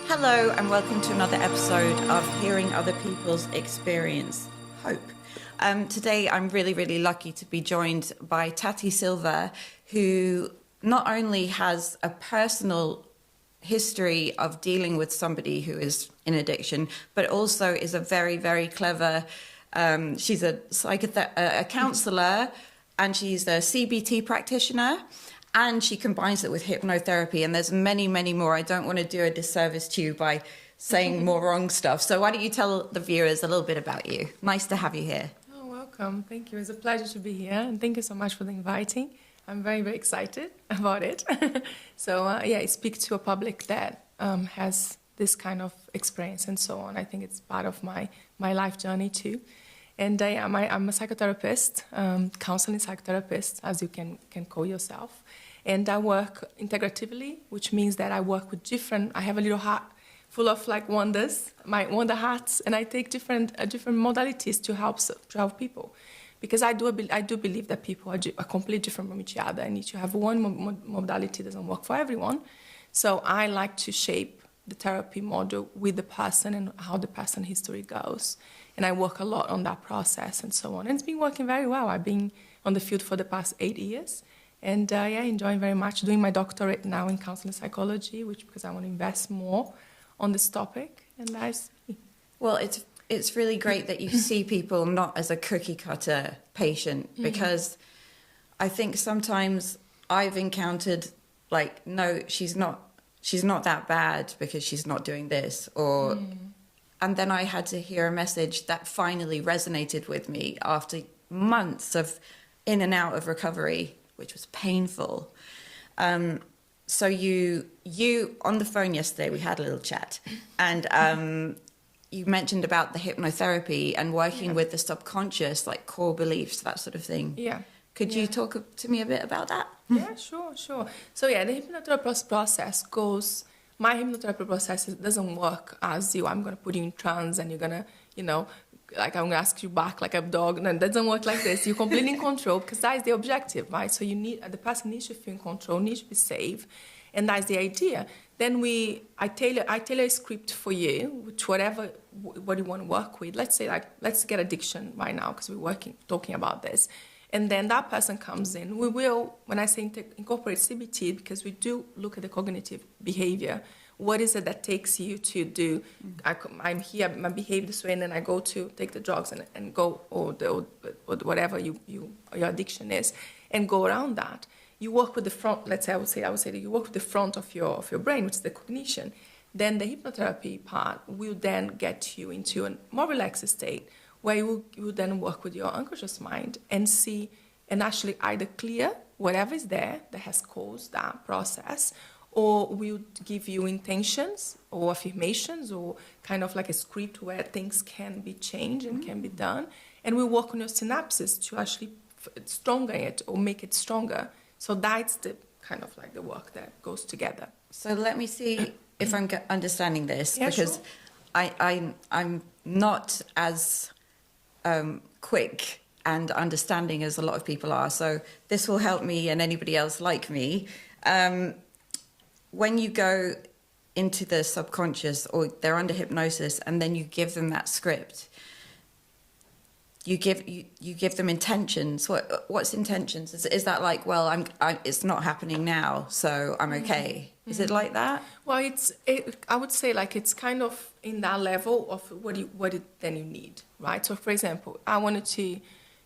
Hello and welcome to another episode of Hearing Other People's Experience, Hope. Today I'm really lucky to be joined by Tati Silva, who not only has a personal history of dealing with somebody who is in addiction, but also is a very clever, she's a counsellor, and she's a CBT practitioner. And she combines it with hypnotherapy. And there's many more. I don't want to do a disservice to you by saying more wrong stuff. So why don't you tell the viewers a little bit about you? Nice to have you here. Oh, welcome. Thank you. It's a pleasure to be here. And thank you so much for the inviting. I'm very excited about it. So, I speak to a public that has this kind of experience and so on. I think it's part of my life journey too. And I'm a psychotherapist, counseling psychotherapist, as you can call yourself. And I work integratively, which means that I work with I have a little hat full of like wonders, my wonder hats, and I take different modalities to help people. Because I do believe that people are completely different from each other, and each have one modality doesn't work for everyone. So I like to shape the therapy model with the person and how the person history goes. And I work a lot on that process and so on. And it's been working very well. I've been on the field for the past 8 years. And enjoying very much doing my doctorate now in counseling psychology, because I want to invest more on this topic. And that's me. Well, it's really great that you see people not as a cookie cutter patient, because I think sometimes I've encountered like, no, she's not that bad because she's not doing this, or and then I had to hear a message that finally resonated with me after months of in and out of recovery, which was painful. So you on the phone yesterday, we had a little chat, and you mentioned about the hypnotherapy and working with the subconscious, like core beliefs, that sort of thing. Yeah. Could you talk to me a bit about that? Yeah, sure. So the hypnotherapy process goes. My hypnotherapy process doesn't work as I'm going to put you in trance and you're going to, like I'm going to ask you back like a dog. No, it doesn't work like this. You're completely in control, because that is the objective, right? So the person needs to feel in control, needs to be safe, and that's the idea. Then I tailor a script for you, which what you want to work with. Let's say let's get addiction right now, because we're talking about this. And then that person comes in. We will, when I say incorporate CBT, because we do look at the cognitive behavior. What is it that takes you to do? I'm here, I behave this way, and then I go to take the drugs and go, or whatever your addiction is, and go around that. You work with the front. Let's say I would say that you work with the front of your brain, which is the cognition. Then the hypnotherapy part will then get you into a more relaxed state, where you will then work with your unconscious mind and see and actually either clear whatever is there that has caused that process, or we'll give you intentions or affirmations or kind of like a script where things can be changed and can be done. And we'll work on your synapses to actually stronger it or make it stronger. So that's the kind of like the work that goes together. So let me see if I'm understanding this, because sure. I'm not as quick and understanding as a lot of people are. So this will help me and anybody else like me. When you go into the subconscious, or they're under hypnosis, and then you give them that script, you give them intentions. What's intentions? Is that like, well, it's not happening now, so I'm okay? Is it like that? Well, I would say like it's kind of in that level of what then you need, right? So for example, I wanted to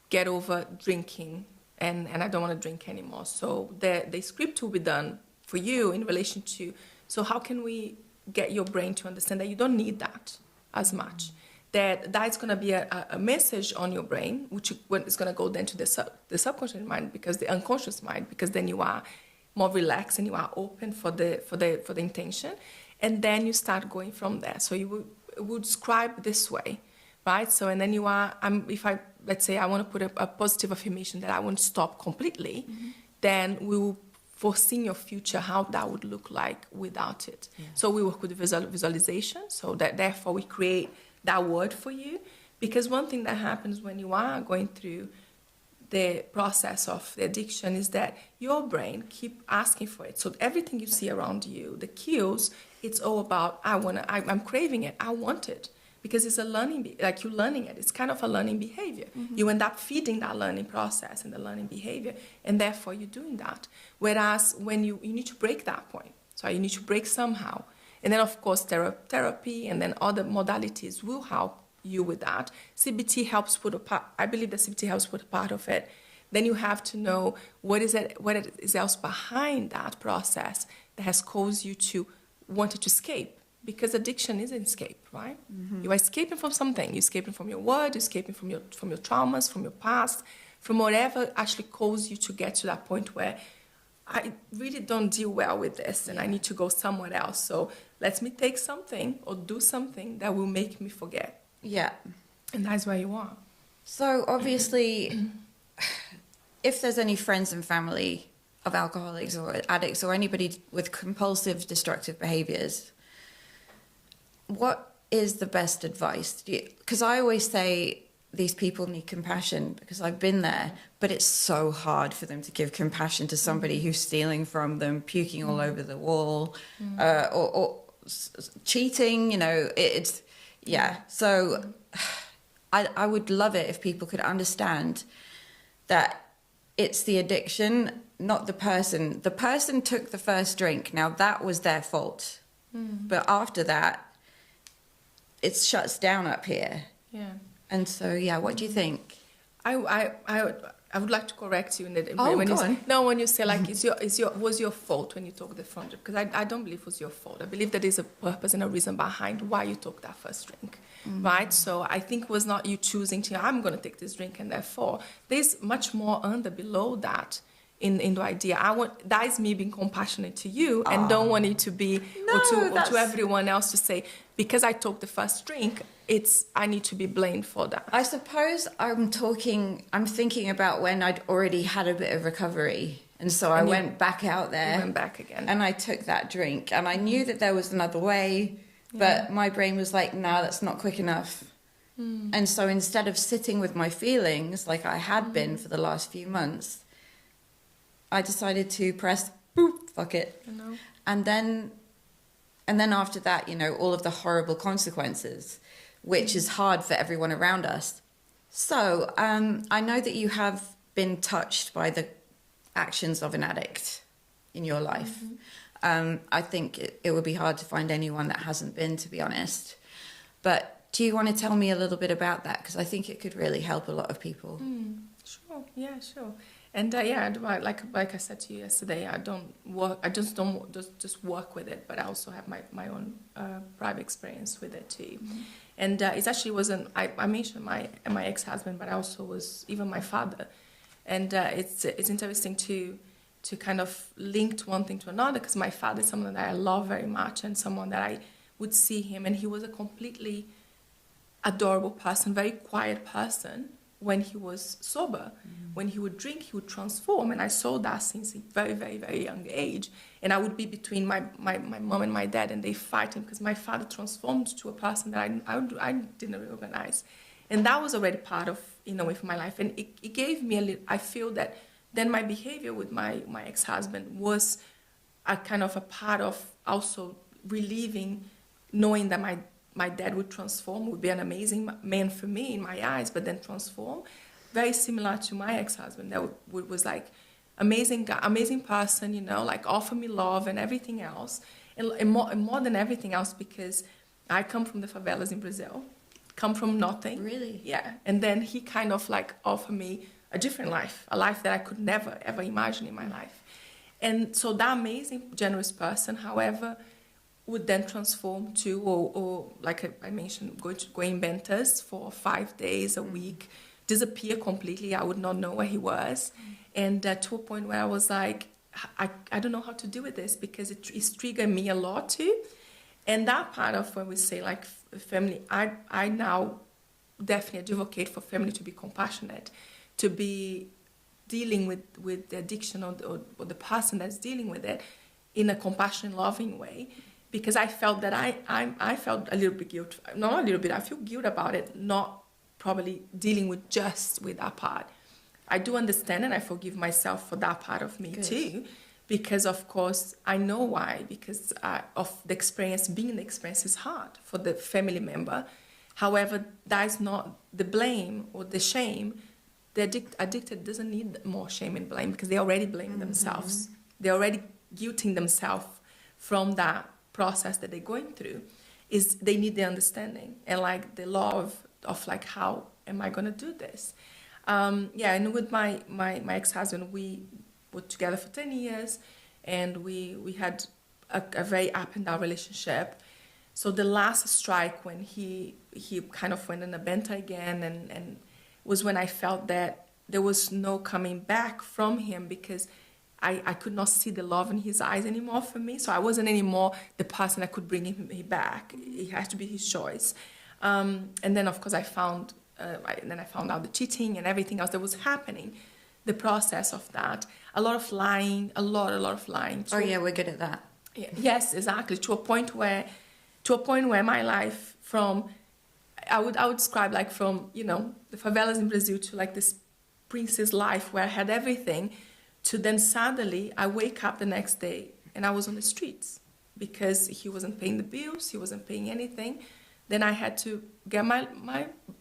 get over drinking, and I don't want to drink anymore. So the script will be done for you in relation to, so how can we get your brain to understand that you don't need that as much? That's going to be a message on your brain, which is going to go then to the subconscious mind, because the unconscious mind, because then you are more relaxed and you are open for the intention, and then you start going from there. So you would describe this way, right? So and then you are, let's say I want to put a positive affirmation that I want to stop completely, then we will foresee your future how that would look like without it. Yeah. So we work with visualization, so that therefore we create that word for you, because one thing that happens when you are going through the process of the addiction is that your brain keep asking for it. So everything you see around you, the cues, it's all about, I'm craving it, I want it. Because it's a learning, like you're learning it. It's kind of a learning behavior. You end up feeding that learning process and the learning behavior, and therefore you're doing that. Whereas when you need to break that point. So you need to break somehow. And then, of course, therapy and then other modalities will help you with that. CBT helps put a part, I believe that CBT helps put a part of it. Then you have to know what is else behind that process that has caused you to want to escape. Because addiction is an escape, right? You're escaping from something. You're escaping from your word, you're escaping from your traumas, from your past, from whatever actually caused you to get to that point where I really don't deal well with this and I need to go somewhere else. So let me take something or do something that will make me forget. Yeah. And that's where you are. So obviously, if there's any friends and family of alcoholics or addicts or anybody with compulsive destructive behaviors, what is the best advice? Because I always say these people need compassion because I've been there, but it's so hard for them to give compassion to somebody who's stealing from them, puking all over the wall, or cheating, it's, yeah. So I would love it if people could understand that it's the addiction, not the person. The person took the first drink. Now that was their fault. But after that, it shuts down up here. Yeah. And so, yeah, what do you think? I would like to correct you in that. Oh, when go you on. No, when you say like was your fault when you took the front drink? Because I don't believe it was your fault. I believe there is a purpose and a reason behind why you took that first drink, right? So I think it was not you choosing to, I'm going to take this drink and therefore there's much more below that. In the idea, that is me being compassionate to you and don't want it to be or to everyone else to say because I took the first drink, I need to be blamed for that. I suppose I'm thinking about when I'd already had a bit of recovery, and so I went back out there. You went back again, and I took that drink, and I knew that there was another way, but my brain was like, "No, that's not quick enough." And so instead of sitting with my feelings like I had been for the last few months, I decided to press boop, fuck it. And then after that, all of the horrible consequences, which is hard for everyone around us. So I know that you have been touched by the actions of an addict in your life. I think it would be hard to find anyone that hasn't been, to be honest. But do you want to tell me a little bit about that? Because I think it could really help a lot of people. Sure, yeah, sure. And like I said to you yesterday, I just don't work with it, but I also have my own private experience with it too. And it actually wasn't, I mentioned my ex-husband, but I also was even my father. And it's interesting to kind of link to one thing to another, because my father is someone that I love very much and someone that I would see him, and he was a completely adorable person, very quiet person. When he was sober, when he would drink, he would transform. And I saw that since a very, very, very young age. And I would be between my mom and my dad, and they fighting because my father transformed to a person that I didn't recognize. And that was already part of, with my life. And it gave me a little, I feel that then my behavior with my ex-husband was a kind of a part of also relieving, knowing that my dad would transform, would be an amazing man for me in my eyes, but then transform. Very similar to my ex-husband that was like amazing guy, amazing person, like offer me love and everything else. And more than everything else, because I come from the favelas in Brazil, come from nothing. Really? Yeah. And then he kind of like offered me a different life, a life that I could never, ever imagine in my life. And so that amazing, generous person, however, would then transform to, or like I mentioned, going Bentas for 5 days a week, disappear completely. I would not know where he was. And to a point where I was like, I don't know how to deal with this, because it's triggered me a lot too. And that part of when we say like family, I now definitely advocate for family to be compassionate, to be dealing with the addiction or the person that's dealing with it in a compassionate, loving way. Because I felt that I felt a little bit guilt, not a little bit, I feel guilt about it, not probably dealing with just with that part. I do understand and I forgive myself for that part of me too, because of course I know why, because of the experience. Being in the experience is hard for the family member. However, that is not the blame or the shame. The addicted doesn't need more shame and blame, because they already blame themselves. They're already guilting themselves from that process that they're going through. Is they need the understanding and like the love of like, how am I gonna do this? And with my ex-husband, we were together for 10 years, and we had a very up and down relationship. So the last strike, when he kind of went in a bent again, and was when I felt that there was no coming back from him, because I could not see the love in his eyes anymore for me. So I wasn't anymore the person that could bring him back. It had to be his choice. And then, of course, I found out the cheating and everything else that was happening. The process of that, a lot of lying, a lot of lying. Oh yeah, we're good at that. Yes, exactly. To a point where my life, from I would describe like from the favelas in Brazil to like this princess life where I had everything, to then suddenly I wake up the next day and I was on the streets because he wasn't paying the bills, he wasn't paying anything. Then I had to get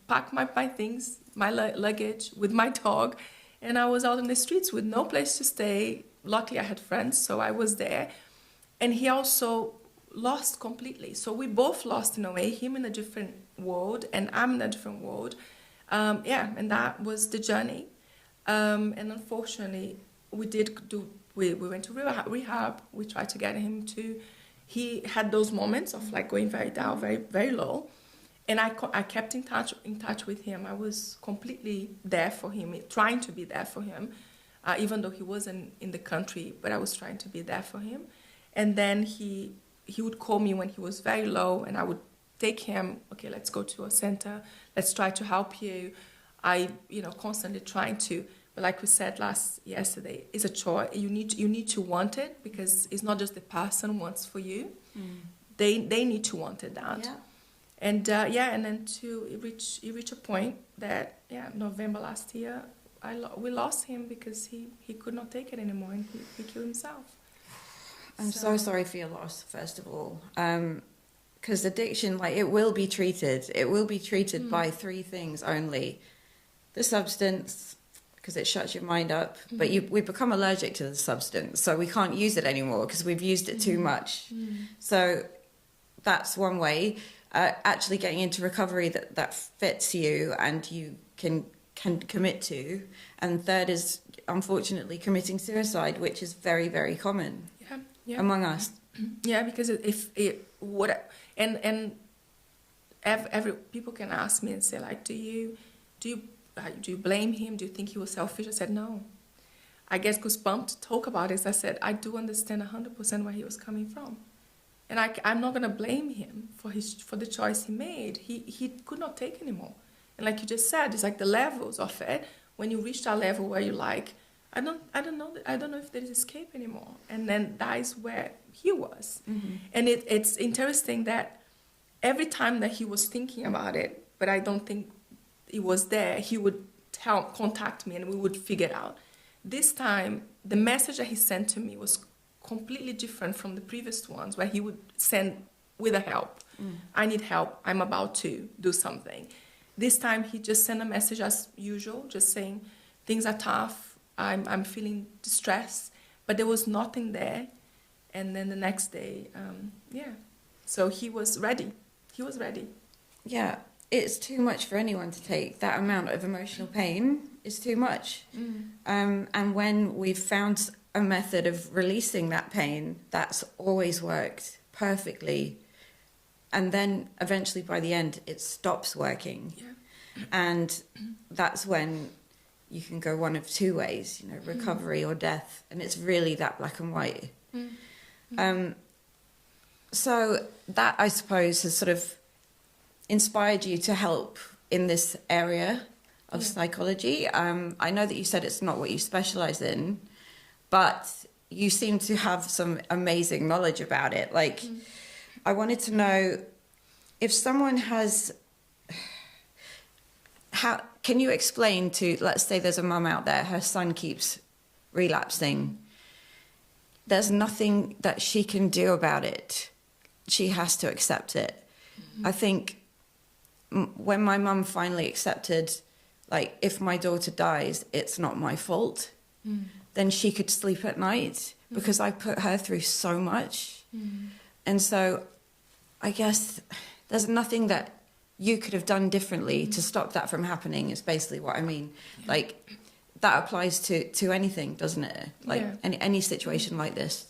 pack my things, my luggage with my dog, and I was out on the streets with no place to stay. Luckily I had friends, so I was there. And he also lost completely. So we both lost in a way, him in a different world and I'm in a different world. And that was the journey. And unfortunately, we went to rehab. We tried to get him to, he had those moments of like going very down, very, very low. And I kept in touch with him. I was completely there for him, trying to be there for him, even though he wasn't in the country, but I was trying to be there for him. And then he would call me when he was very low, and I would take him, okay, let's go to a center, let's try to help you. I, constantly trying to, but like we said yesterday, it's a choice. You need to want it, because it's not just the person wants for you. They need to want it that. Yeah. And and then to reach a point that November last year, we lost him because he could not take it anymore, and he killed himself. I'm so sorry for your loss, first of all. Because addiction, like, it will be treated. It will be treated by three things only. The substance, because it shuts your mind up. But we become allergic to the substance, so we can't use it anymore because we've used it too much. So that's one way. Actually getting into recovery that fits you and you can commit to. And third is, unfortunately, committing suicide, which is very, very common. Among us. Yeah, because every people can ask me and say, like, do you blame him? Do you think he was selfish? I said no. I get goosebumps to talk about it. I said I do understand 100% where he was coming from, and I'm not gonna blame him for the choice he made. He could not take anymore, and like you just said, it's like the levels of it. When you reach that level where you're like, I don't know if there is escape anymore. And then that is where he was. And it's interesting that every time that he was thinking about it, but I don't think it was there, he would contact me and we would figure it out. This time, the message that he sent to me was completely different from the previous ones, where he would send with a help. I need help. I'm about to do something. This time, he just sent a message as usual, just saying, things are tough. I'm feeling distressed, but there was nothing there. And then the next day, so he was ready. Yeah, it's too much for anyone to take. That amount of emotional pain is too much. And when we've found a method of releasing that pain, that's always worked perfectly. And then eventually by the end, it stops working. And that's when you can go one of two ways, recovery or death. And it's really that black and white. So that, I suppose, has sort of inspired you to help in this area of psychology. I know that you said it's not what you specialize in, but you seem to have some amazing knowledge about it. Like, I wanted to know if someone has... How can you explain to, let's say there's a mum out there, her son keeps relapsing. there's nothing that she can do about it. She has to accept it. I think when my mum finally accepted, like, if my daughter dies, it's not my fault, then she could sleep at night because I put her through so much. And so I guess there's nothing that you could have done differently to stop that from happening, is basically what I mean. Like, that applies to anything, doesn't it? Like, any situation like this.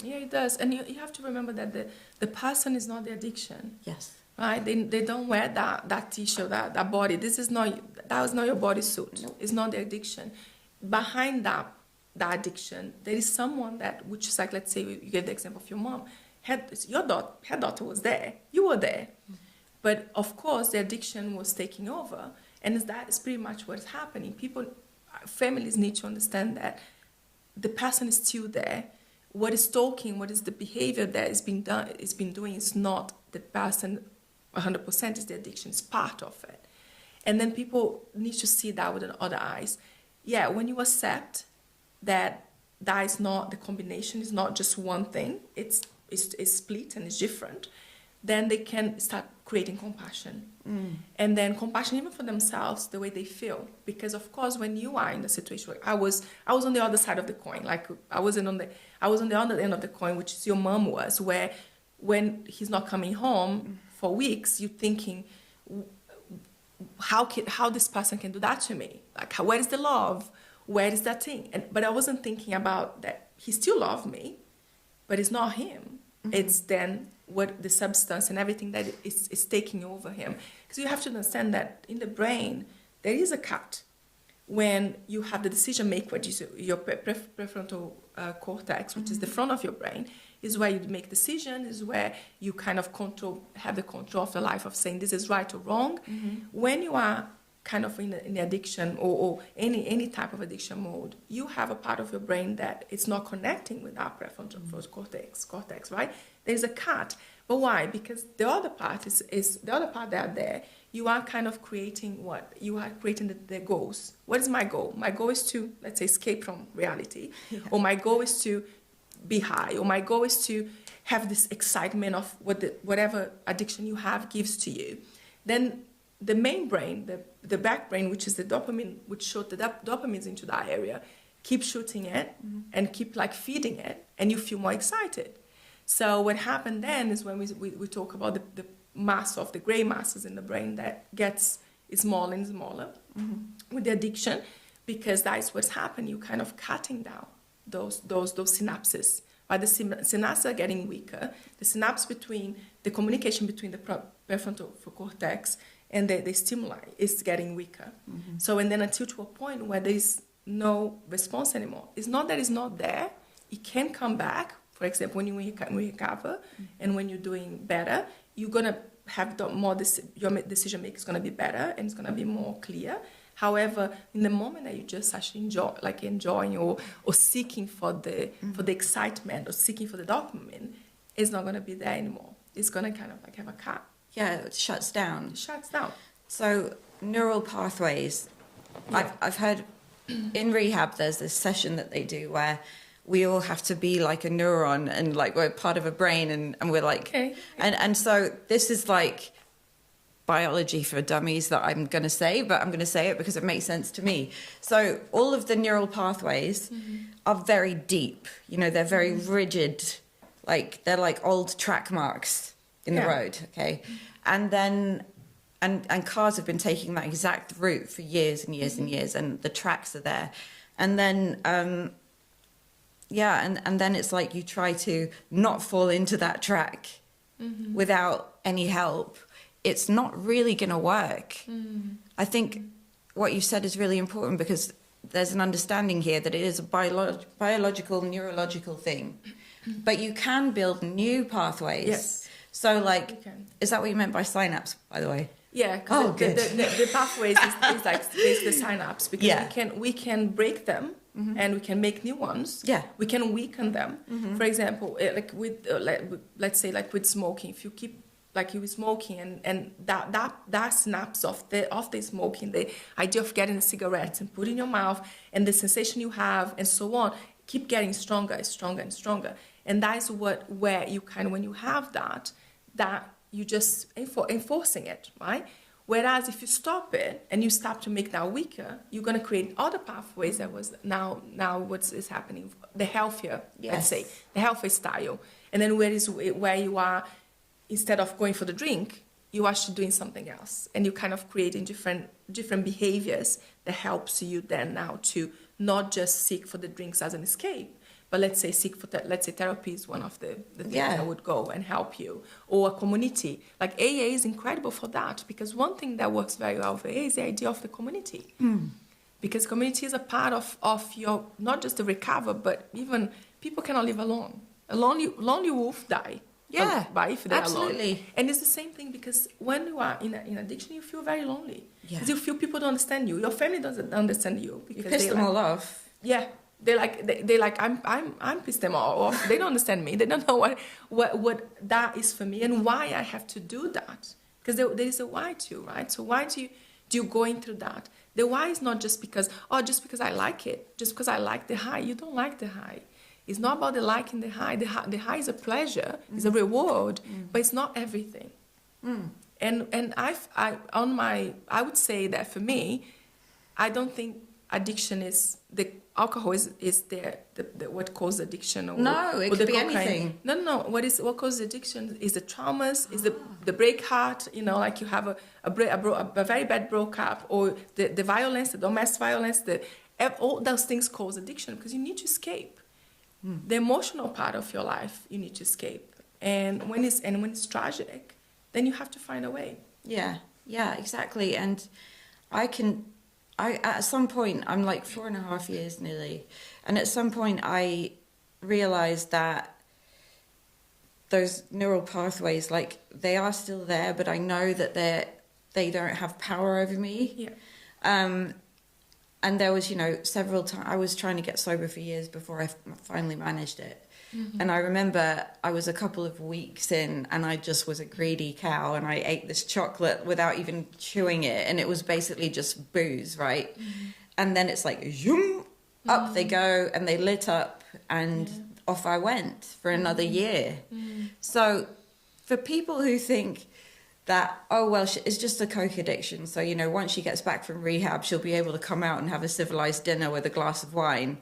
Yeah, it does. And you have to remember that the person is not the addiction. Yes. Right? They don't wear that t-shirt, that body. That was not your bodysuit. No. It's not the addiction. Behind that addiction, there is someone which is like, let's say you gave the example of your mom. Her daughter was there. You were there. But of course, the addiction was taking over. And that is pretty much what is happening. Families need to understand that the person is still there. What is talking, what is the behavior that is being doing is not the person 100%, is the addiction, it's part of it. And then people need to see that with other eyes. Yeah, when you accept that is not, the combination is not just one thing, it's split and it's different, then they can start creating compassion. And then compassion even for themselves, the way they feel. Because of course, when you are in the situation where I was on the other side of the coin, like I was on the other end of the coin, which is your mom was, where when he's not coming home for weeks, you're thinking, how this person can do that to me? Like, where is the love? Where is that thing? But I wasn't thinking about that he still loved me, but it's not him. It's then what the substance and everything that is taking over him. Because you have to understand that in the brain, there is a cut when you have the decision maker, which is your prefrontal cortex, which is the front of your brain, is where you make decisions, is where you kind of have the control of the life of saying this is right or wrong. When you are kind of in the addiction or any type of addiction mode, you have a part of your brain that it's not connecting with our prefrontal cortex, right? There's a cut. But why? Because the other part is the other part that there, you are kind of creating what? You are creating the goals. What is my goal? My goal is to, let's say, escape from reality. Yeah. Or my goal is to be high. Or my goal is to have this excitement of whatever addiction you have gives to you. Then the main brain, the back brain, which is the dopamine, which shot the dopamines into that area, keep shooting it and keep like feeding it, and you feel more excited. So what happened then is when we talk about the mass of the gray masses in the brain that gets smaller and smaller with the addiction, because that is what's happening. You're kind of cutting down those synapses. But the synapses are getting weaker. The synapse the communication between the prefrontal cortex and the stimuli is getting weaker. So, and then until to a point where there is no response anymore. It's not that it's not there. It can come back. For example, when you recover and when you're doing better, you're going to have your decision making is going to be better and it's going to be more clear. However, in the moment that you just actually enjoying or seeking for the excitement or seeking for the dopamine, it's not going to be there anymore. It's going to kind of like have a cut. Yeah, it shuts down. So neural pathways. Yeah. I've heard in rehab there's this session that they do where we all have to be like a neuron and like we're part of a brain and we're like and so this is like biology for dummies that I'm going to say, but I'm going to say it because it makes sense to me. So all of the neural pathways are very deep. You know, they're very rigid. Like they're like old track marks in the road, okay? And then and cars have been taking that exact route for years and years and years, and the tracks are there. And then and then it's like you try to not fall into that track without any help. It's not really going to work. I think what you said is really important because there's an understanding here that it is a biological, neurological thing. But you can build new pathways. Yes. So, like, is that what you meant by synapse, by the way? Yeah. Oh, good. The pathways is like the synapse because we can break them and we can make new ones. Yeah. We can weaken them. For example, like with let's say like with smoking, if you keep like you were smoking and that synapse of the smoking, the idea of getting a cigarette and put in your mouth and the sensation you have and so on, keep getting stronger and stronger and stronger. And that's where you kind of, when you have that you just enforcing it, right? Whereas if you stop it and you start to make that weaker, you're going to create other pathways that was now what is happening, the healthier, let's say, the healthy style. And then where you are, instead of going for the drink, you're actually doing something else. And you're kind of creating different behaviors that helps you then now to not just seek for the drinks as an escape, but let's say therapy is one of the things that would go and help you, or a community. Like AA is incredible for that, because one thing that works very well for AA is the idea of the community. Because community is a part of your, not just the recover, but even people cannot live alone. A lonely wolf die. Yeah, right, if they're absolutely. Alone. And it's the same thing, because when you are in addiction, you feel very lonely. Yeah. Because you feel people don't understand you. Your family doesn't understand you. Because you piss them all off. Yeah. They I'm pissed them all off. They don't understand me. They don't know what that is for me and why I have to do that. Because there is a why too, right? So why do you going through that? The why is not just because I like it, just because I like the high. You don't like the high. It's not about the liking the high. The high is a pleasure, it's a reward, but it's not everything. And I would say that for me, I don't think addiction is the alcohol is the what causes addiction, or no, it or could be cocaine. anything. No. What causes addiction is the traumas, is the break heart. You know, like you have a very bad breakup, or the violence, the domestic violence. All those things cause addiction, because you need to escape. The emotional part of your life you need to escape, and when it's tragic, then you have to find a way. Yeah, exactly. And I at some point, I'm like 4.5 years nearly, and at some point I realized that those neural pathways, like, they are still there, but I know that they don't have power over me. Yeah. And there was, several times I was trying to get sober for years before I finally managed it. And I remember I was a couple of weeks in, and I just was a greedy cow, and I ate this chocolate without even chewing it, and it was basically just booze, right? And then it's like, zoom, up they go, and they lit up, and off I went for another year. So for people who think that, oh, well, it's just a coke addiction, so, once she gets back from rehab, she'll be able to come out and have a civilized dinner with a glass of wine.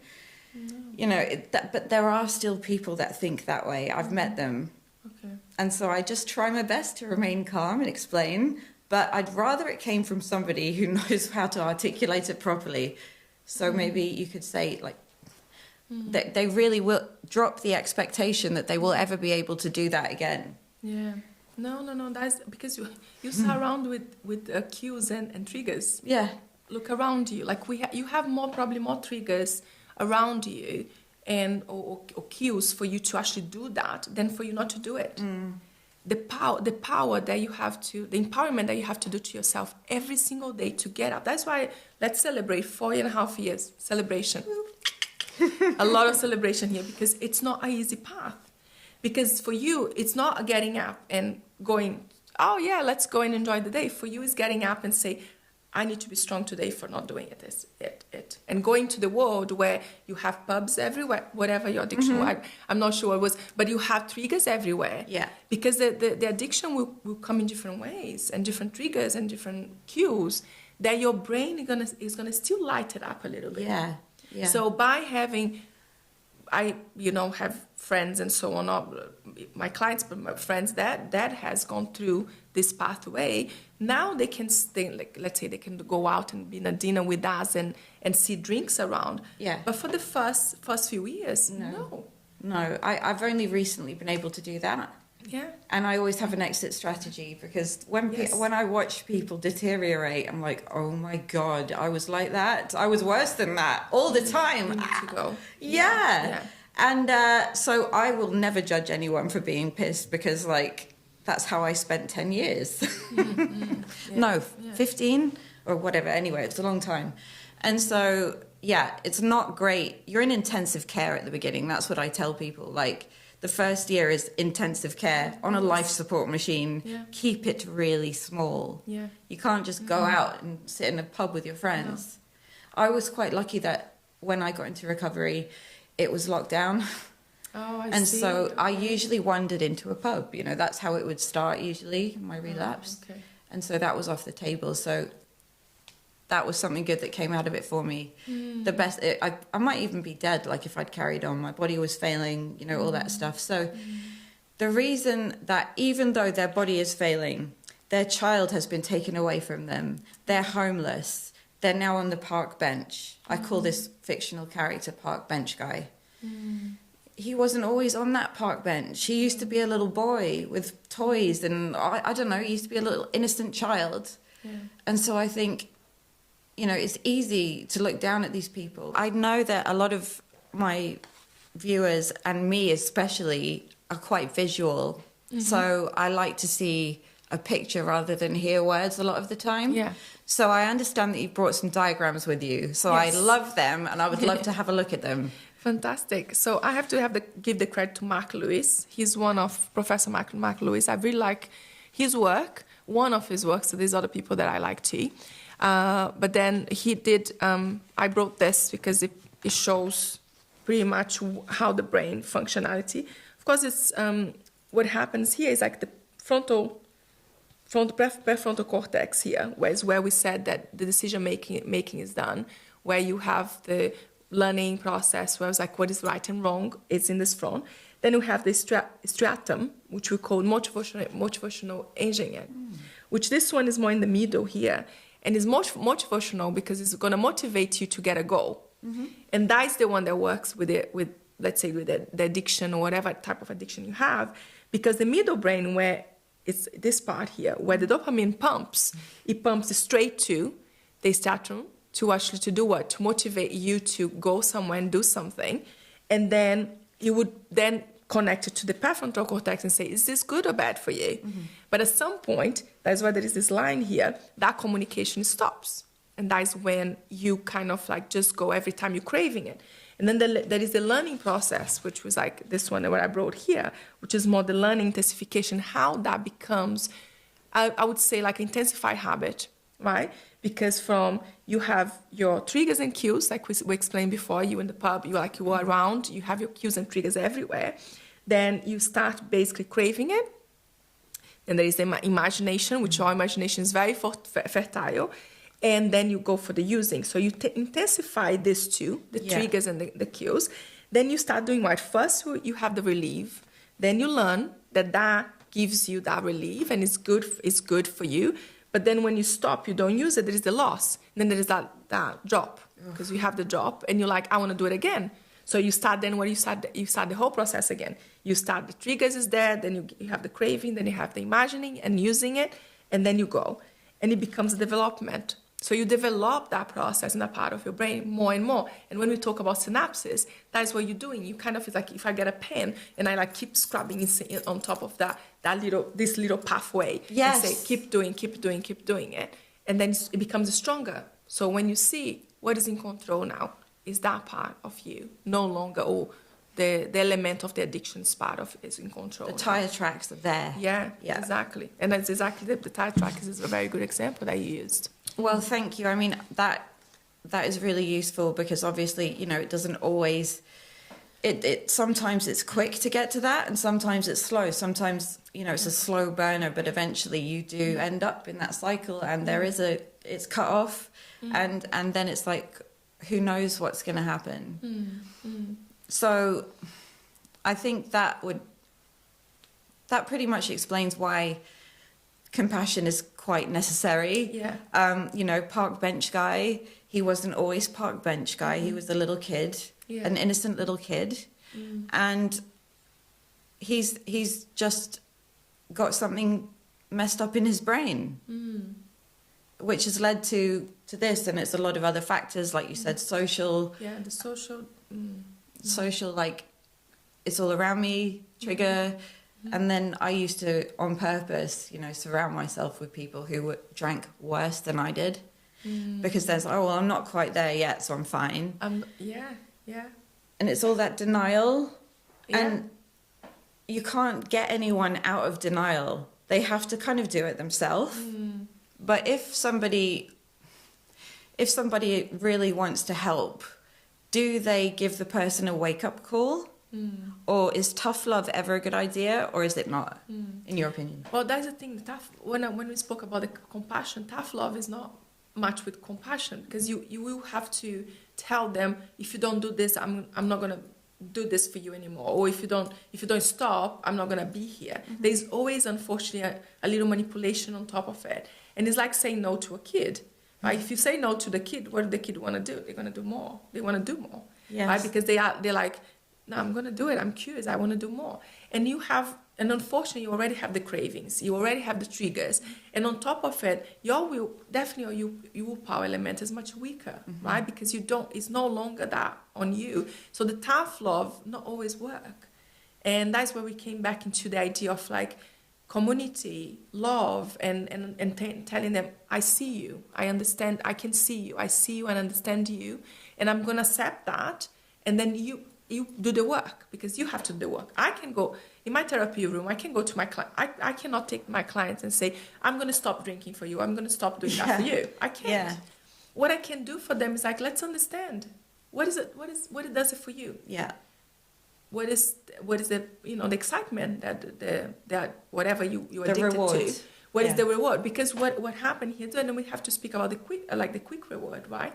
But there are still people that think that way. I've met them. Okay. And so I just try my best to remain calm and explain, but I'd rather it came from somebody who knows how to articulate it properly. So maybe you could say, like, that they really will drop the expectation that they will ever be able to do that again. Yeah. No. That's because you surround with cues and triggers. Yeah. Look around you. Like you have probably more triggers around you and or cues for you to actually do that than for you not to do it. The power that you have to, the empowerment that you have to do to yourself every single day to get up. That's why let's celebrate 4.5 years celebration. A lot of celebration here, because it's not an easy path. Because for you, it's not getting up and going, oh yeah, let's go and enjoy the day. For you, it's getting up and say, I need to be strong today for not doing it. And going to the world where you have pubs everywhere, whatever your addiction was. I'm not sure what it was, but you have triggers everywhere. Yeah. Because the addiction will come in different ways and different triggers and different cues that your brain is gonna still light it up a little bit. Yeah. So by having, I have friends and so on, not my clients, but my friends that has gone through this pathway. Now they can stay, like, let's say they can go out and be in a dinner with us and see drinks around. Yeah. But for the first few years, no. I've only recently been able to do that. Yeah. And I always have an exit strategy, because when I watch people deteriorate, I'm like, oh my God, I was like that. I was worse than that all the time. You need to go. Yeah. And so I will never judge anyone for being pissed, because, like, that's how I spent 10 years. 15 or whatever. Anyway, it's a long time. And so, it's not great. You're in intensive care at the beginning. That's what I tell people. Like, the first year is intensive care on a life support machine. Yeah. Keep it really small. Yeah. You can't just go out and sit in a pub with your friends. No. I was quite lucky that when I got into recovery, it was locked down. Oh, I And see. so I Okay. usually wandered into a pub. You know, that's how it would start usually, my relapse. Okay. And so that was off the table. So that was something good that came out of it for me. The best, I might even be dead, like if I'd carried on. My body was failing, you know, all that stuff. So the reason that even though their body is failing, their child has been taken away from them, they're homeless, they're now on the park bench. I call this fictional character Park Bench Guy. He wasn't always on that park bench. He used to be a little boy with toys and I don't know, he used to be a little innocent child. Yeah. And so I think, you know, it's easy to look down at these people. I know that a lot of my viewers, and me especially, are quite visual. So I like to see a picture rather than hear words a lot of the time. Yeah. So I understand that you brought some diagrams with you. So I Yes. love them and I would love to have a look at them. Fantastic. So I have to give the credit to Mark Lewis. He's one of Professor Mark Lewis. I really like his work, one of his works. So there's other people that I like too. But then he did, I brought this because it shows pretty much how the brain functionality. Of course, it's what happens here is like the prefrontal cortex here, where we said that the decision making is done, where you have the learning process, where it's like what is right and wrong, it's in this front. Then we have the stratum, which we call motivational engineering, which this one is more in the middle here, and is motivational because it's going to motivate you to get a goal. And that is the one that works with let's say with the addiction or whatever type of addiction you have, because the middle brain, where it's this part here, where the dopamine pumps, it pumps straight to the stratum to actually to do what? To motivate you to go somewhere and do something. And then you would then connect it to the prefrontal cortex and say, is this good or bad for you? But at some point, that's why there is this line here, that communication stops. And that is when you kind of like just go every time you're craving it. And then there is the learning process, which was like this one that I brought here, which is more the learning intensification, how that becomes, I would say, like intensified habit, right? Because from you have your triggers and cues, like we explained before, you in the pub, you are around, you have your cues and triggers everywhere. Then you start basically craving it. And there is the imagination, which our imagination is very fertile. And then you go for the using. So you intensify these two, the triggers and the cues. Then you start doing what? First, you have the relief. Then you learn that gives you that relief and it's good for you. But then when you stop, you don't use it, there is the loss. And then there is that drop, because you have the drop and you're like, I want to do it again. So you start then where you start the whole process again. You start the triggers is there, then you have the craving, then you have the imagining and using it, and then you go. And it becomes a development. So you develop that process in that part of your brain more and more. And when we talk about synapses, that is what you're doing. You kind of, it's like if I get a pen and I like keep scrubbing on top of this little pathway. Yes. And say, keep doing it. And then it becomes stronger. So when you see what is in control now, is that part of you, no longer, the element of the addictions part of it is in control. The tire tracks are there. Yeah, exactly. And that's exactly the tire tracks is a very good example that you used. Well, thank you. I mean, that is really useful because obviously, you know, it doesn't always, it sometimes it's quick to get to that and sometimes it's slow. Sometimes, you know, it's a slow burner, but eventually you do end up in that cycle and it's cut off and then it's like, who knows what's going to happen. So I think that pretty much explains why compassion is quite necessary. Yeah. You know, park bench guy, he wasn't always park bench guy. He was a little kid, an innocent little kid. And he's just got something messed up in his brain, which has led to this. And it's a lot of other factors, like you said, social. Yeah, the social. Social, like, it's all around me, trigger. And then I used to, on purpose, you know, surround myself with people who drank worse than I did. Because there's, I'm not quite there yet, so I'm fine. Yeah. And it's all that denial. Yeah. And you can't get anyone out of denial. They have to kind of do it themselves. But if somebody really wants to help, do they give the person a wake-up call? Or is tough love ever a good idea, or is it not, in your opinion? Well, that's the thing. When we spoke about the compassion, tough love is not much with compassion, because you will have to tell them, if you don't do this, I'm not gonna do this for you anymore, or if you don't stop, I'm not gonna be here. There's always, unfortunately, a little manipulation on top of it, and it's like saying no to a kid. Right? If you say no to the kid, what do the kid want to do? They're gonna do more. They want to do more, right? Because they're like, no, I'm going to do it. I'm curious. I want to do more. And unfortunately, you already have the cravings. You already have the triggers. And on top of it, your willpower element is much weaker, right? Because it's no longer that on you. So the tough love not always work. And that's where we came back into the idea of like community, love, and telling them, I see you. I understand. I can see you. I see you and understand you. And I'm going to accept that. And then you do the work, because you have to do the work. I can go in my therapy room. I can go to my client. I cannot take my clients and say, I'm going to stop drinking for you. I'm going to stop doing that for you. I can't. Yeah. What I can do for them is like, let's understand what it does it for you. Yeah. What is the the excitement that whatever you're addicted reward. to. What is the reward? Because what happened here, then we have to speak about the quick reward, right?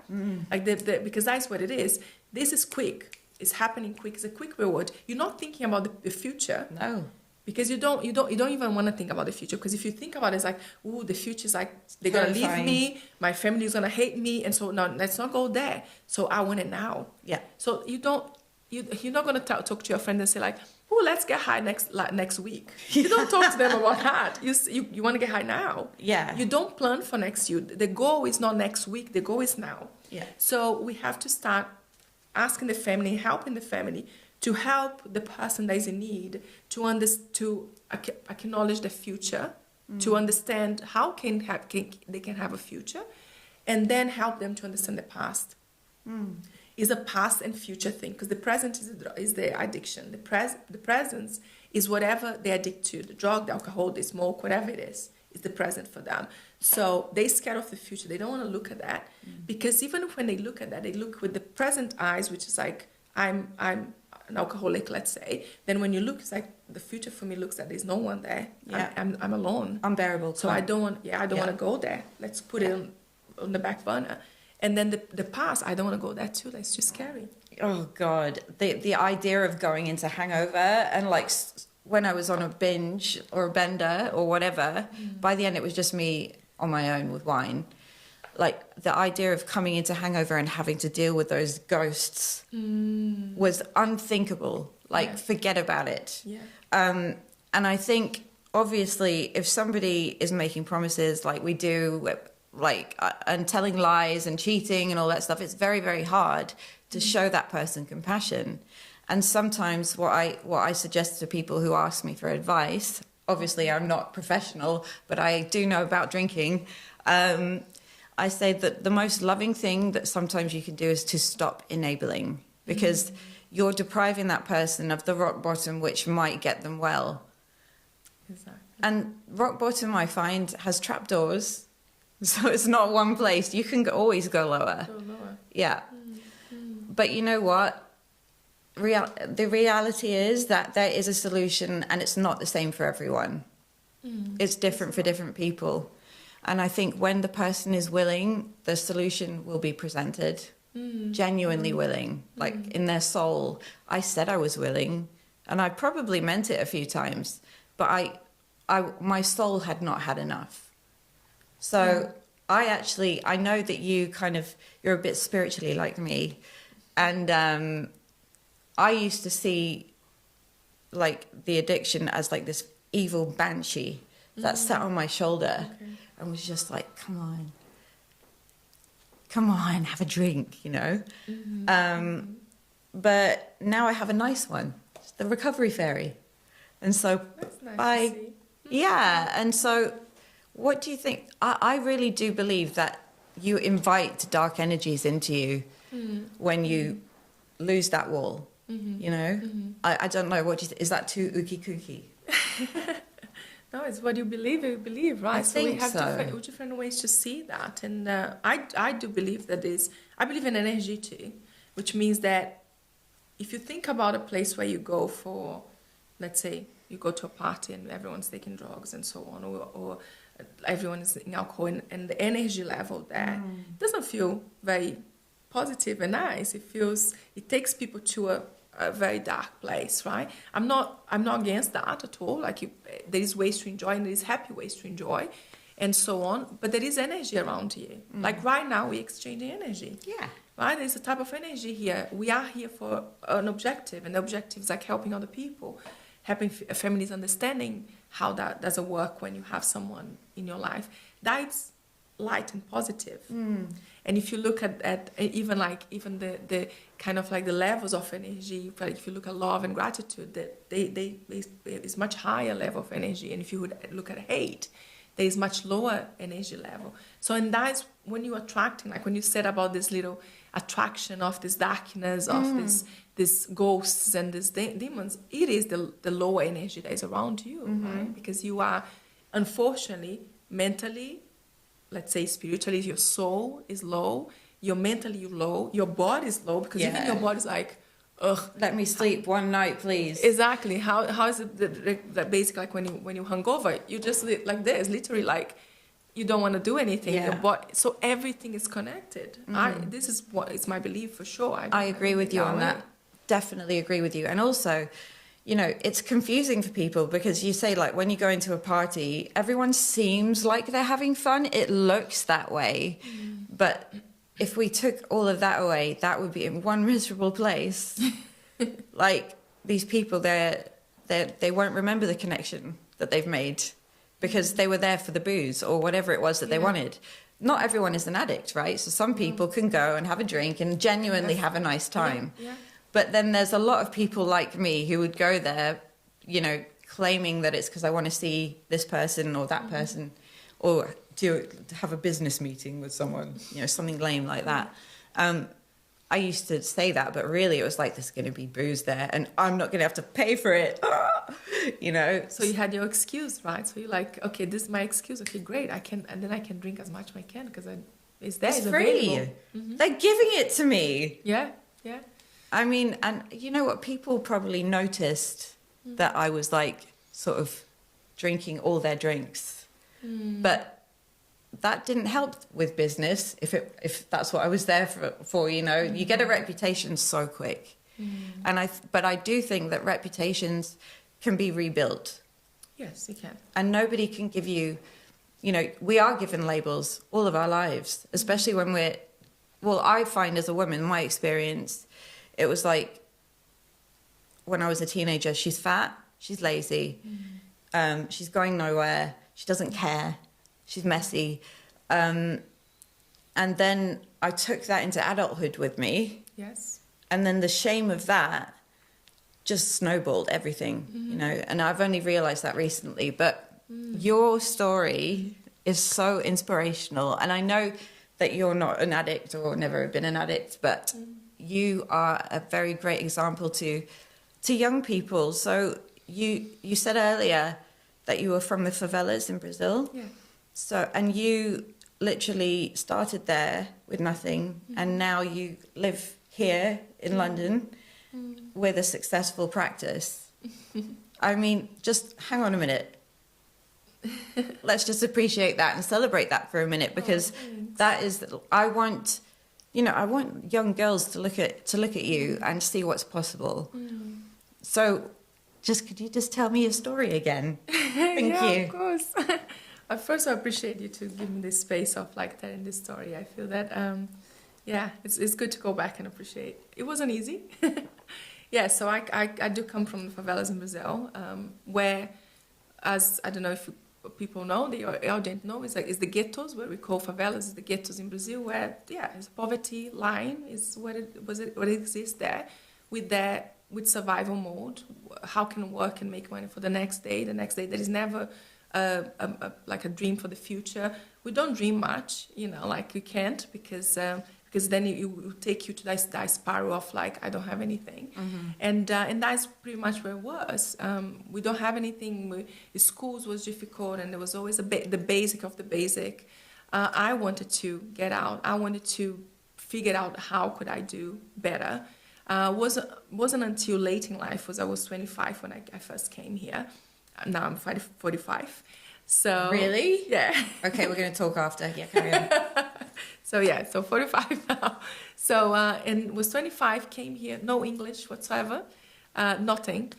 Like because that's what it is. This is quick. It's happening quick. It's a quick reward. You're not thinking about the future. No. Because you don't even want to think about the future. Because if you think about it, it's like, ooh, the future is like, they're going to leave me. My family is going to hate me. And so, no, let's not go there. So I want it now. Yeah. So you're not going to talk to your friend and say like, oh, let's get high next week. You don't talk to them about that. You want to get high now. Yeah. You don't plan for next year. The goal is not next week. The goal is now. Yeah. So we have to start asking the family, helping the family to help the person that is in need to acknowledge the future, to understand how they can have a future, and then help them to understand the past. Is a past and future thing, because the present is the addiction. The presence is whatever they addict to, the drug, the alcohol, the smoke, whatever it is the present for them. So they're scared of the future. They don't want to look at that, because even when they look at that, they look with the present eyes, which is like, I'm an alcoholic, let's say. Then when you look, it's like the future for me looks like there's no one there. Yeah. I'm alone. Unbearable. So I don't want to go there. Let's put it on the back burner. And then the past, I don't want to go there too. That's too scary. Oh God, the idea of going into hangover, and like when I was on a binge or a bender or whatever, by the end it was just me on my own with wine. Like the idea of coming into hangover and having to deal with those ghosts was unthinkable. Like forget about it. Yeah. And I think obviously if somebody is making promises like we do, and telling lies and cheating and all that stuff, it's very, very hard to show that person compassion. And sometimes what I suggest to people who ask me for advice, obviously I'm not professional, but I do know about drinking. I say that the most loving thing that sometimes you can do is to stop enabling, because you're depriving that person of the rock bottom, which might get them well. Exactly. And rock bottom, I find, has trapdoors. So it's not one place. You can always go lower. Go lower. Yeah. But you know what? The reality is that there is a solution, and it's not the same for everyone. It's different for different people. And I think when the person is willing, the solution will be presented. Genuinely willing, like in their soul. I said I was willing, and I probably meant it a few times, but my soul had not had enough. So I know that you're a bit spiritually like me. And I used to see like the addiction as like this evil banshee that sat on my shoulder and was just like, come on, have a drink, you know. But now I have a nice one, the recovery fairy. And so that's nice to see. Yeah. And so what do you think? I really do believe that you invite dark energies into you when you lose that wall, you know? I don't know, is that too ookie kooky? No, it's what you believe, right? I think we have different ways to see that. And I do believe I believe in energy too. which means that if you think about a place where you go for, let's say, you go to a party and everyone's taking drugs and so on, or everyone is in alcohol, and the energy level there doesn't feel very positive and nice. It takes people to a very dark place, right? I'm not against that at all. Like, there is ways to enjoy, and there is happy ways to enjoy, and so on. But there is energy around here. Like right now, we're exchanging energy. Yeah. Right? There's a type of energy here. We are here for an objective, and the objective is like helping other people, helping families understanding how that doesn't work when you have someone in your life. That's light and positive. And if you look at even the kind of like the levels of energy, like if you look at love and gratitude, that they is much higher level of energy. And if you would look at hate, there is much lower energy level. So, and that's when you're attracting, like when you said about this little attraction of this darkness, of this ghosts and these demons, it is the lower energy that is around you, right? Because you are, unfortunately, mentally, let's say spiritually, your soul is low, you're mentally low, your body is low, because even your body's like, ugh. Let me sleep one night, please. Exactly. How is it that basically, like when you hungover, you just like this, literally like you don't want to do anything. Yeah. Your body, so everything is connected. This is what is my belief for sure. I agree with you on that. Definitely agree with you. And also, you know, it's confusing for people because you say, like, when you go into a party, everyone seems like they're having fun. It looks that way. But if we took all of that away, that would be in one miserable place. Like, these people, they won't remember the connection that they've made because they were there for the booze or whatever it was that they wanted. Not everyone is an addict, right? So some people can go and have a drink and genuinely have a nice time. Yeah. But then there's a lot of people like me who would go there, you know, claiming that it's because I want to see this person or that person, or to have a business meeting with someone, you know, something lame like that. I used to say that, but really it was like, there's going to be booze there and I'm not going to have to pay for it, you know. So you had your excuse, right? So you're like, okay, this is my excuse. Okay, great. And then I can drink as much as I can because it's there. It's free. They're giving it to me. Yeah. I mean, and you know what? People probably noticed that I was like sort of drinking all their drinks, but that didn't help with business. If that's what I was there for, you know, you get a reputation so quick, but I do think that reputations can be rebuilt. Yes, you can. And nobody can give you, you know, we are given labels all of our lives, especially when I find as a woman, my experience. It was like when I was a teenager, she's fat, she's lazy, she's going nowhere, she doesn't care, she's messy. And then I took that into adulthood with me. Yes. And then the shame of that just snowballed everything, you know, and I've only realized that recently. But your story is so inspirational. And I know that you're not an addict or never been an addict, but you are a very great example to young people. So you said earlier that you were from the favelas in Brazil. Yeah. So, and you literally started there with nothing, and now you live here in London with a successful practice. I mean, just hang on a minute. Let's just appreciate that and celebrate that for a minute, because that is, I want young girls to look at you and see what's possible. So could you just tell me your story again? Thank you. Of course. First, I appreciate you to give me this space of like telling this story. I feel that, it's good to go back and appreciate. It wasn't easy. So I do come from the favelas in Brazil, where, as I don't know if people know, the audience know, it's the ghettos, where we call favelas the ghettos in Brazil, where it's a poverty line is what exists there, with survival mode. How can work and make money for the next day? There is never like a dream for the future. We don't dream much, like we can't, because then it will take you to that spiral of like, I don't have anything. And that's pretty much where it was. We don't have anything. Schools was difficult, and there was always the basic of the basic. I wanted to get out. I wanted to figured out how could I do better. Wasn't until late in life, I was 25 when I first came here. Now I'm 45. So Really? Yeah. Okay, we're going to talk after. Yeah, carry on. So 45 now. So and was 25, came here, no English whatsoever, nothing.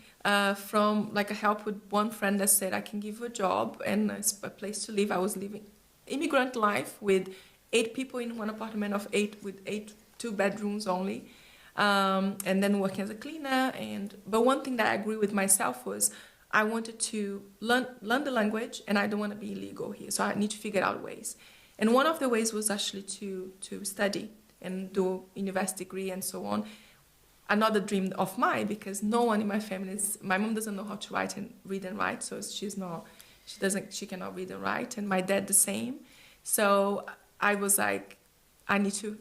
From like a help with one friend that said I can give you a job and a place to live. I was living immigrant life with 8 people in one apartment of 8 with 2 bedrooms only, and then working as a cleaner. But one thing that I agree with myself was I wanted to learn the language, and I don't want to be illegal here, so I need to figure out ways. And one of the ways was actually to study and do university degree and so on. Another dream of mine, because no one in my family my mom doesn't know how to read and write, so she cannot read and write, and my dad the same. So I was like, I need to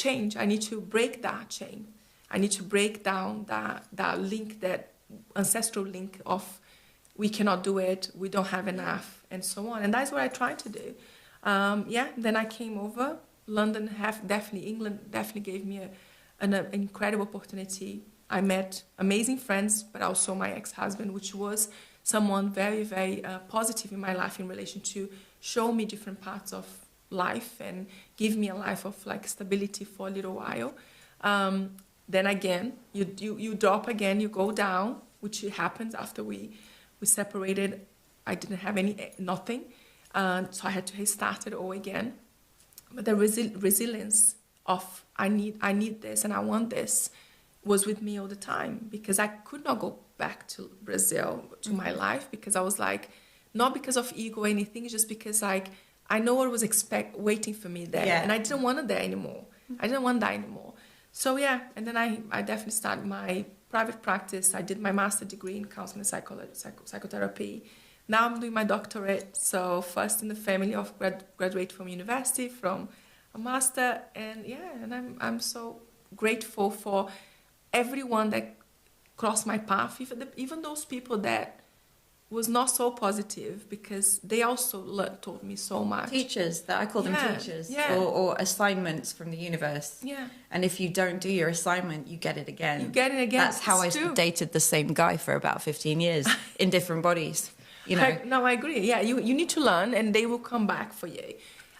change. I need to break that chain. I need to break down that link, that ancestral link of we cannot do it, we don't have enough, and so on. And that's what I tried to do. Then I came over. London, England definitely gave me an incredible opportunity. I met amazing friends, but also my ex-husband, which was someone very, very positive in my life in relation to show me different parts of life and give me a life of like stability for a little while. Then again, you drop again, you go down, which happens after we separated. I didn't have nothing, so I had to restart it all again. But the resilience of I need this and I want this was with me all the time, because I could not go back to Brazil to my life, because I was like, not because of ego or anything, just because like I know what was waiting for me there, and I didn't want it there anymore. I didn't want that anymore. So and then I definitely started my private practice. I did my master's degree in counseling psychotherapy. Now I'm doing my doctorate. So first in the family of graduate from university, from a master, and I'm so grateful for everyone that crossed my path, even those people that was not so positive, because they also taught me so much. Teachers, that I call them teachers, or assignments from the universe. Yeah. And if you don't do your assignment, you get it again. You get it again. That's how I dated the same guy for about 15 years in different bodies. You know. No, I agree. Yeah, you need to learn, and they will come back for you.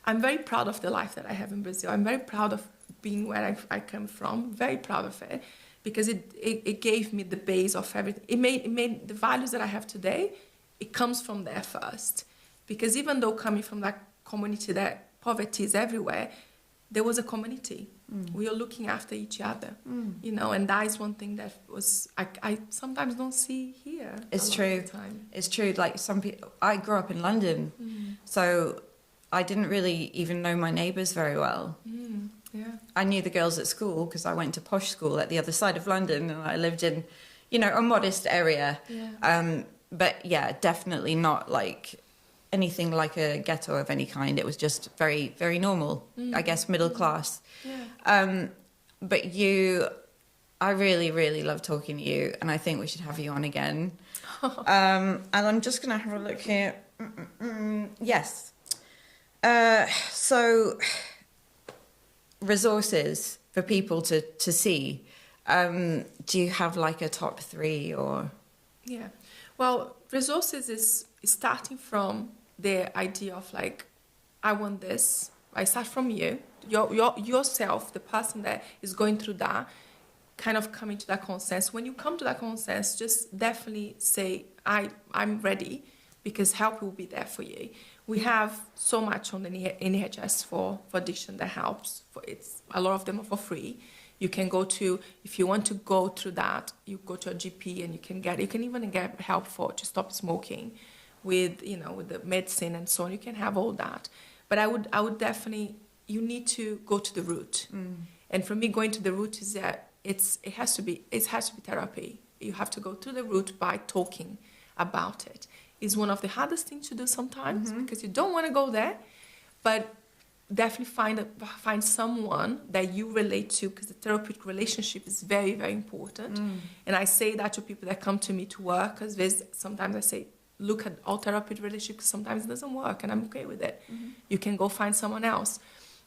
I'm very proud of the life that I have in Brazil. I'm very proud of being where I come from. Very proud of it, because it gave me the base of everything. It made the values that I have today. It comes from there first, because even though coming from that community that poverty is everywhere, there was a community. We are looking after each other, and that is one thing that was I sometimes don't see here. It's true. It's true. Like some people, I grew up in London, so I didn't really even know my neighbours very well. Yeah. I knew the girls at school because I went to posh school at the other side of London, and I lived in, a modest area. Yeah. But yeah, definitely not like anything like a ghetto of any kind. It was just very, very normal, I guess, middle class. Yeah. But I really, really love talking to you, and I think we should have you on again. And I'm just going to have a look here. Yes. So resources for people to see. Do you have like a top 3 or? Yeah. Well, resources is starting from the idea of like, I want this. I start from you, yourself, the person that is going through that, kind of coming to that consensus. When you come to that consensus, just definitely say, I'm ready, because help will be there for you. We have so much on the NHS for addiction that helps. A lot of them are for free. You can if you want to go through that, you go to a GP and you can even get help to stop smoking with the medicine and so on. You can have all that. But I would definitely, you need to go to the root. And for me, going to the root is that it has to be therapy. You have to go to the root by talking about it. It's one of the hardest things to do sometimes, because you don't want to go there, but definitely find someone that you relate to, because the therapeutic relationship is very, very important. And I say that to people that come to me to work, because sometimes I say, look at all therapeutic relationships, sometimes it doesn't work, and I'm okay with it. You can go find someone else.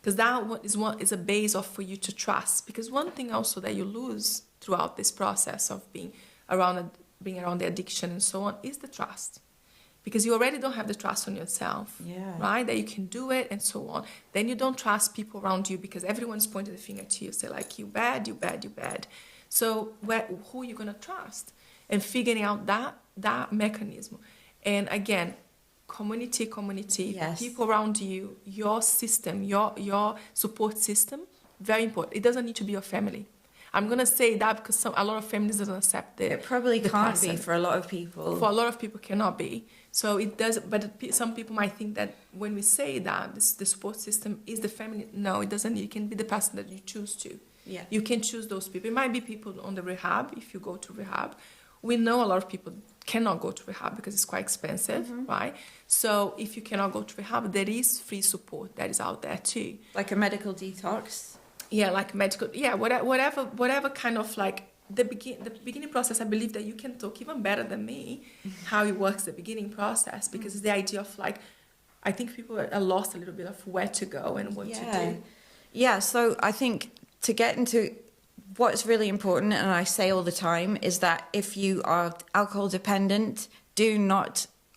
because that what is a base of for you to trust. Because one thing also that you lose throughout this process of being around the addiction and so on is the trust. Because you already don't have the trust on yourself, right? That you can do it and so on. Then you don't trust people around you because everyone's pointing the finger to you, say like, you bad, you bad, you bad. So who are you going to trust? And figuring out that mechanism. And again, community, people around you, your system, your support system, very important. It doesn't need to be your family. I'm going to say that because a lot of families don't accept it. It probably can't be for a lot of people. For a lot of people, cannot be. So it does, but some people might think that when we say that the support system is the family, no, it doesn't. You can be the person that you choose to. Yeah. You can choose those people. It might be people on the rehab, if you go to rehab. We know a lot of people cannot go to rehab because it's quite expensive, right? So if you cannot go to rehab, there is free support that is out there too. Like a medical detox? Yeah, like medical, whatever kind of like the beginning process. I believe that you can talk even better than me how it works, the beginning process, because it's the idea of like, I think people are lost a little bit of where to go and what to do. Yeah, so I think to get into what's really important, and I say all the time, is that if you are alcohol dependent,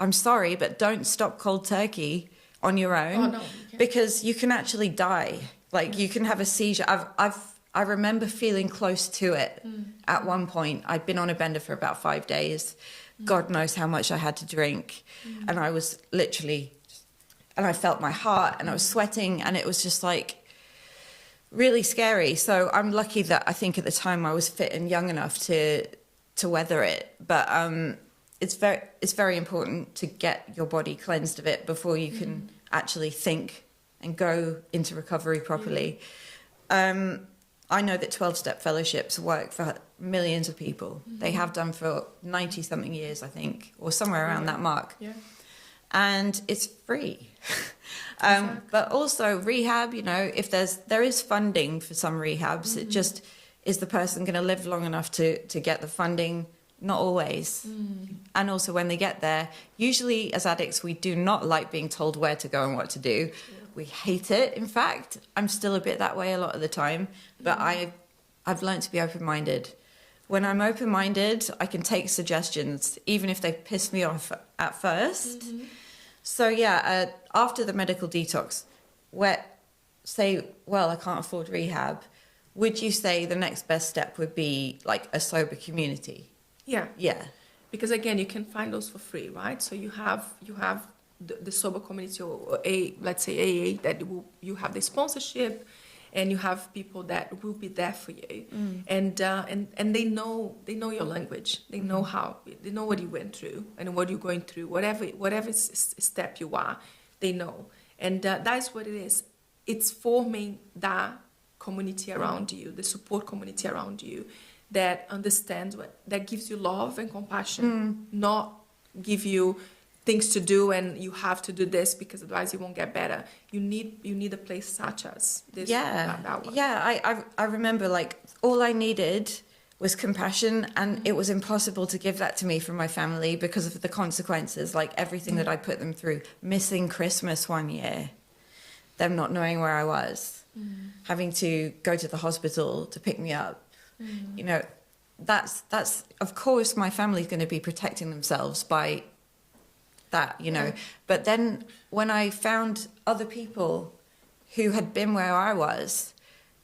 I'm sorry, but don't stop cold turkey on your own, because you can actually die. Like you can have a seizure. I remember feeling close to it at one point. I'd been on a bender for about 5 days. God knows how much I had to drink. And I was literally, and I felt my heart and I was sweating, and it was just like really scary. So I'm lucky that I think at the time I was fit and young enough to weather it. But it's very important to get your body cleansed of it before you can actually think and go into recovery properly. I know that 12-step fellowships work for millions of people. They have done for 90-something years, I think, or somewhere around that mark. Yeah. And it's free. Exactly. But also rehab, if there is funding for some rehabs, it just is the person going to live long enough to get the funding? Not always. And also when they get there, usually as addicts, we do not like being told where to go and what to do. We hate it. In fact, I'm still a bit that way a lot of the time, but I've learned to be open-minded. When I'm open-minded, I can take suggestions, even if they piss me off at first. So after the medical detox, I can't afford rehab, would you say the next best step would be like a sober community? Yeah. Because again, you can find those for free, right? So you have the sober community, or let's say AA, that you have the sponsorship, and you have people that will be there for you, and they know your language, they know they know what you went through and what you're going through, whatever step you are, they know, and that's what it is. It's forming that community around you, the support community around you, that understands that gives you love and compassion, not give you things to do and you have to do this because otherwise you won't get better. You need a place such as this. That one. I remember like all I needed was compassion, and it was impossible to give that to me from my family because of the consequences, like everything that I put them through. Missing Christmas one year, them not knowing where I was, having to go to the hospital to pick me up. That's of course my family's going to be protecting themselves by that, But then when I found other people who had been where I was,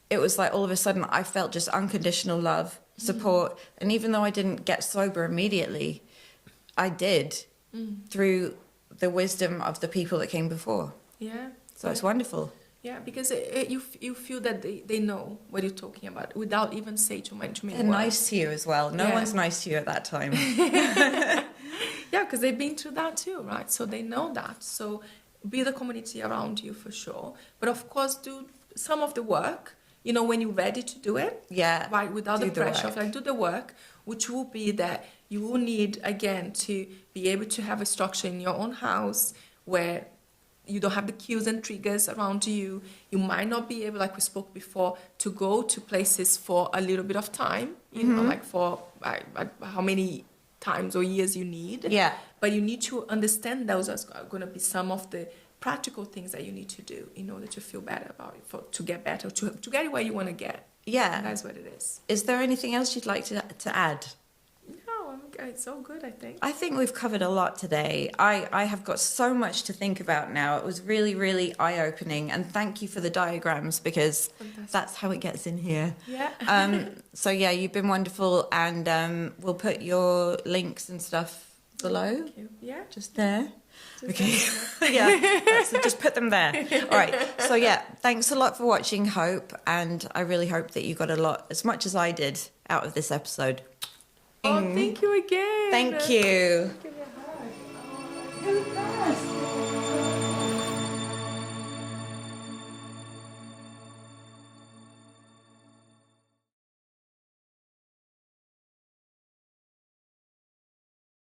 it was like all of a sudden I felt just unconditional love, support. And even though I didn't get sober immediately, I did through the wisdom of the people that came before. Yeah. So it's wonderful. Yeah, because you feel that they know what you're talking about without even say too many They're words. Nice to you as well. No one's nice to you at that time. Yeah, because they've been through that too, right? So they know that. So be the community around you for sure. But of course, do some of the work, when you're ready to do it. Yeah. Right, without the pressure of do the work, which will be that you will need, again, to be able to have a structure in your own house where you don't have the cues and triggers around you. You might not be able, like we spoke before, to go to places for a little bit of time, like for how many times or years you need. Yeah. But you need to understand those are going to be some of the practical things that you need to do in order to feel better about it, to get better, to get where you want to get. Yeah. And that's what it is. Is there anything else you'd like to add? No, it's all good, I think. I think we've covered a lot today. I have got so much to think about now. It was really, really eye-opening. And thank you for the diagrams, because that's how it gets in here. Yeah. So, yeah, you've been wonderful. And we'll put your links and stuff below. Thank you. Yeah. Just there. Okay. Yeah. So just put them there. All right. So, yeah, thanks a lot for watching, Hope. And I really hope that you got a lot, as much as I did, out of this episode. Oh, thank you again. Thank you. Give me a hug. You're the best.